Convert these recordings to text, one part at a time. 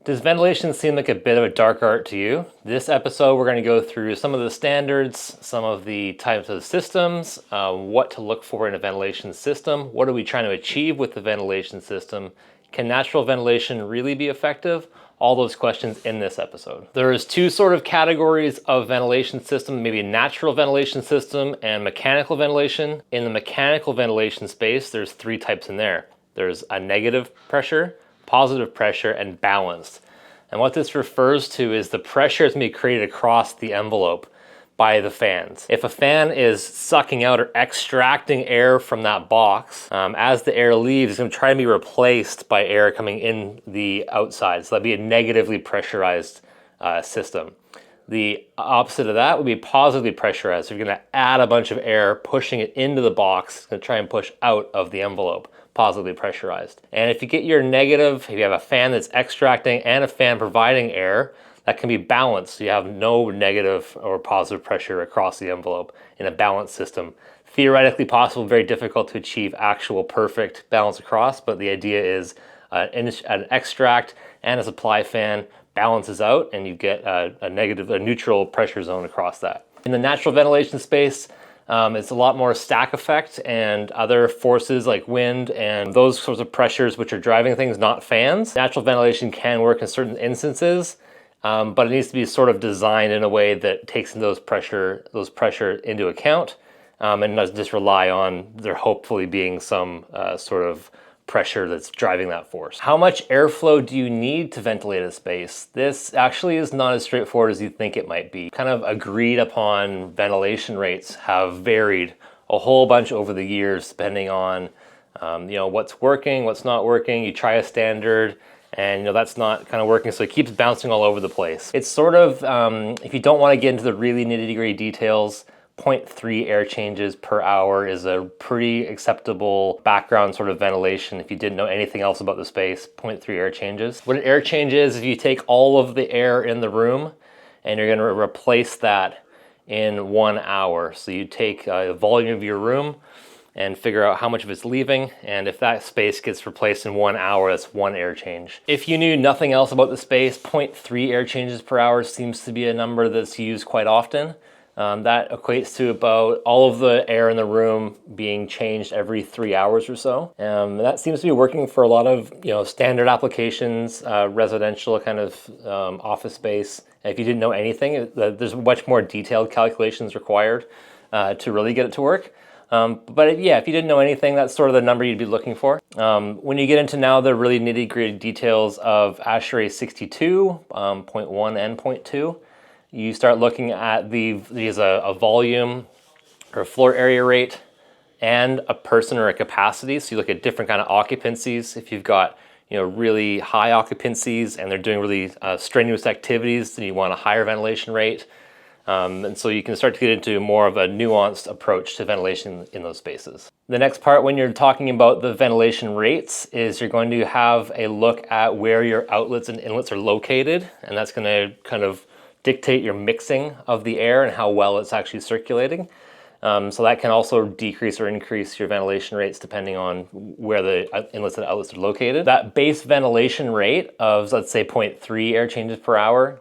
Does ventilation seem like a bit of a dark art to you? This episode, we're going to go through some of the standards, some of the types of systems, what to look for in a ventilation system, what are we trying to achieve with the ventilation system, can natural ventilation really be effective? All those questions in this episode. There is two sort of categories of ventilation system, maybe a natural ventilation system and mechanical ventilation. In the mechanical ventilation space, there's three types in there. There's a negative pressure, positive pressure, and balanced. And what this refers to is the pressure that's going to be created across the envelope by the fans. If a fan is sucking out or extracting air from that box, as the air leaves, it's going to try to be replaced by air coming in the outside. So that'd be a negatively pressurized system. The opposite of that would be positively pressurized. So you're going to add a bunch of air, pushing it into the box, it's going to try and push out of the envelope. Positively pressurized. And if you get your negative, if you have a fan that's extracting and a fan providing air, that can be balanced. So you have no negative or positive pressure across the envelope in a balanced system. Theoretically possible, very difficult to achieve actual perfect balance across, but the idea is an extract and a supply fan balances out and you get a neutral pressure zone across that. In the natural ventilation space, it's a lot more stack effect and other forces like wind and those sorts of pressures which are driving things, not fans. Natural ventilation can work in certain instances, but it needs to be sort of designed in a way that takes those pressure into account and doesn't just rely on there hopefully being some sort of pressure that's driving that force. How much airflow do you need to ventilate a space? This actually is not as straightforward as you think it might be. Kind of agreed upon ventilation rates have varied a whole bunch over the years depending on what's working, what's not working. You try a standard and that's not kind of working, so it keeps bouncing all over the place. It's sort of, if you don't want to get into the really nitty-gritty details, 0.3 air changes per hour is a pretty acceptable background sort of ventilation if you didn't know anything else about the space. 0.3 air changes. What an air change is, if you take all of the air in the room and you're going to replace that in 1 hour. So you take the volume of your room and figure out how much of it's leaving, and if that space gets replaced in 1 hour, that's one air change. If you knew nothing else about the space, 0.3 air changes per hour seems to be a number that's used quite often. That equates to about all of the air in the room being changed every 3 hours or so. That seems to be working for a lot of standard applications, residential kind of office space. If you didn't know anything, there's much more detailed calculations required to really get it to work. But if you didn't know anything, that's sort of the number you'd be looking for. When you get into now the really nitty-gritty details of ASHRAE 62, 0.1 and 0.2, you start looking at these a volume or a floor area rate and a person or a capacity. So you look at different kind of occupancies. If you've got really high occupancies and they're doing really strenuous activities, then you want a higher ventilation rate. And so you can start to get into more of a nuanced approach to ventilation in those spaces. The next part when you're talking about the ventilation rates is you're going to have a look at where your outlets and inlets are located, and that's going to kind of dictate your mixing of the air and how well it's actually circulating. So that can also decrease or increase your ventilation rates depending on where the inlets and outlets are located. That base ventilation rate of, let's say, 0.3 air changes per hour,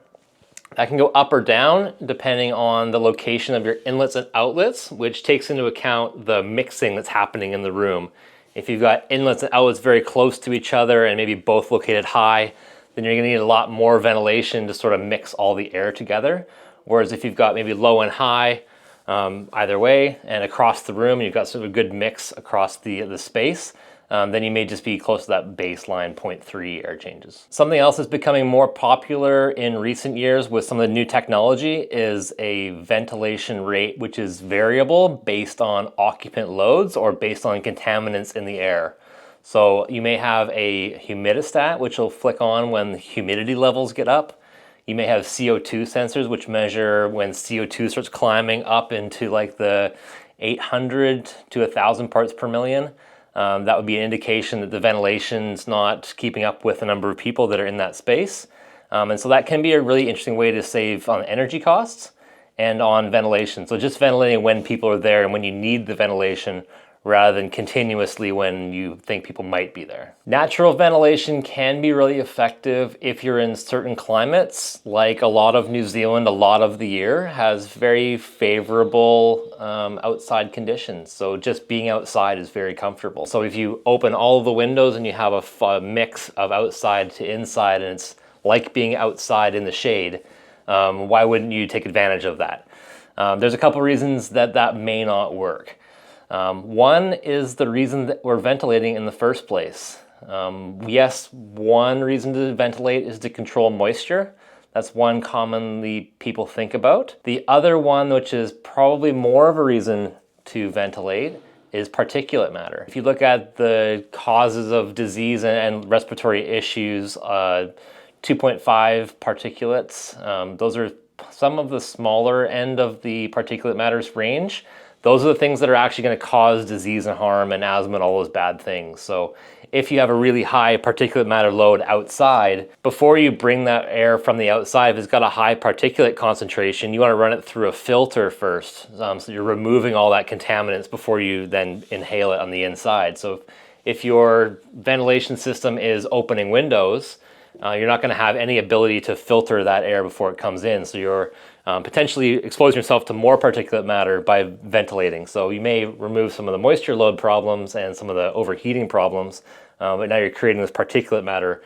that can go up or down depending on the location of your inlets and outlets, which takes into account the mixing that's happening in the room. If you've got inlets and outlets very close to each other and maybe both located high, then you're going to need a lot more ventilation to sort of mix all the air together. Whereas if you've got maybe low and high either way and across the room, you've got sort of a good mix across the space, then you may just be close to that baseline 0.3 air changes. Something else that's becoming more popular in recent years with some of the new technology is a ventilation rate which is variable based on occupant loads or based on contaminants in the air. So you may have a humidistat, which will flick on when the humidity levels get up. You may have CO2 sensors, which measure when CO2 starts climbing up into like the 800 to 1,000 parts per million. That would be an indication that the ventilation's not keeping up with the number of people that are in that space. And so that can be a really interesting way to save on energy costs and on ventilation. So just ventilating when people are there and when you need the ventilation rather than continuously when you think people might be there. Natural ventilation can be really effective if you're in certain climates, like a lot of New Zealand, a lot of the year has very favorable outside conditions. So just being outside is very comfortable. So if you open all of the windows and you have a mix of outside to inside, and it's like being outside in the shade, why wouldn't you take advantage of that? There's a couple reasons that may not work. One is the reason that we're ventilating in the first place. Yes, one reason to ventilate is to control moisture. That's one commonly people think about. The other one, which is probably more of a reason to ventilate, is particulate matter. If you look at the causes of disease and respiratory issues, 2.5 particulates, those are some of the smaller end of the particulate matters range. Those are the things that are actually going to cause disease and harm and asthma and all those bad things. So if you have a really high particulate matter load outside, before you bring that air from the outside, if it's got a high particulate concentration, you want to run it through a filter first. So you're removing all that contaminants before you then inhale it on the inside. So if your ventilation system is opening windows, you're not going to have any ability to filter that air before it comes in. So you're potentially exposing yourself to more particulate matter by ventilating. So you may remove some of the moisture load problems and some of the overheating problems, but now you're creating this particulate matter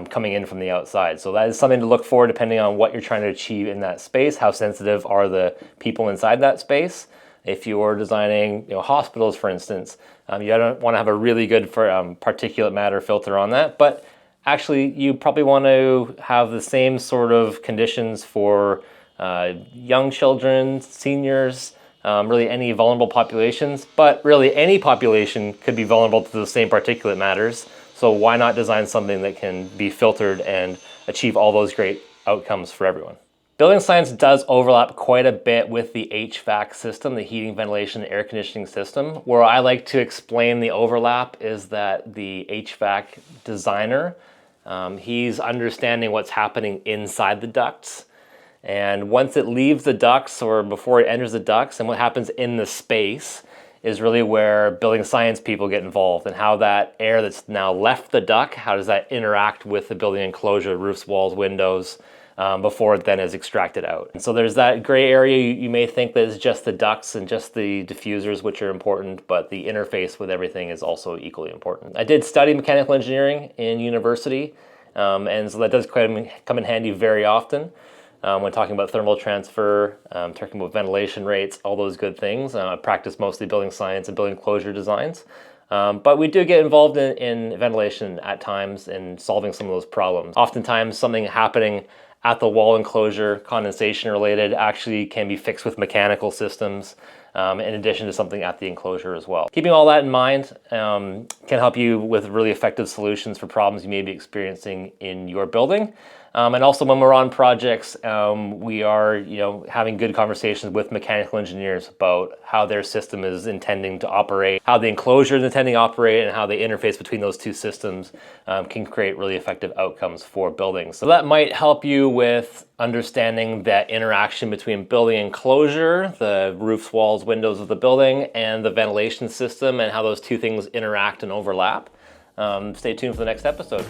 coming in from the outside. So that is something to look for depending on what you're trying to achieve in that space. How sensitive are the people inside that space? If you're designing hospitals, for instance, you don't want to have a really good particulate matter filter on that, but actually, you probably want to have the same sort of conditions for young children, seniors, really any vulnerable populations, but really any population could be vulnerable to the same particulate matters. So why not design something that can be filtered and achieve all those great outcomes for everyone? Building science does overlap quite a bit with the HVAC system, the heating, ventilation, and air conditioning system. Where I like to explain the overlap is that the HVAC designer, he's understanding what's happening inside the ducts. And once it leaves the ducts or before it enters the ducts, and what happens in the space is really where building science people get involved, and how that air that's now left the duct, how does that interact with the building enclosure, roofs, walls, windows, before it then is extracted out. And so there's that gray area. You may think that it's just the ducts and just the diffusers which are important, but the interface with everything is also equally important. I did study mechanical engineering in university, and so that does come in handy very often when talking about thermal transfer, talking about ventilation rates, all those good things. I practice mostly building science and building enclosure designs. But we do get involved in ventilation at times in solving some of those problems. Oftentimes something happening at the wall enclosure, condensation related, actually can be fixed with mechanical systems, in addition to something at the enclosure as well. Keeping all that in mind can help you with really effective solutions for problems you may be experiencing in your building. And also when we're on projects, we are having good conversations with mechanical engineers about how their system is intending to operate, how the enclosure is intending to operate, and how the interface between those two systems can create really effective outcomes for buildings. So that might help you with understanding that interaction between building enclosure, the roofs, walls, windows of the building, and the ventilation system, and how those two things interact and overlap. Stay tuned for the next episode.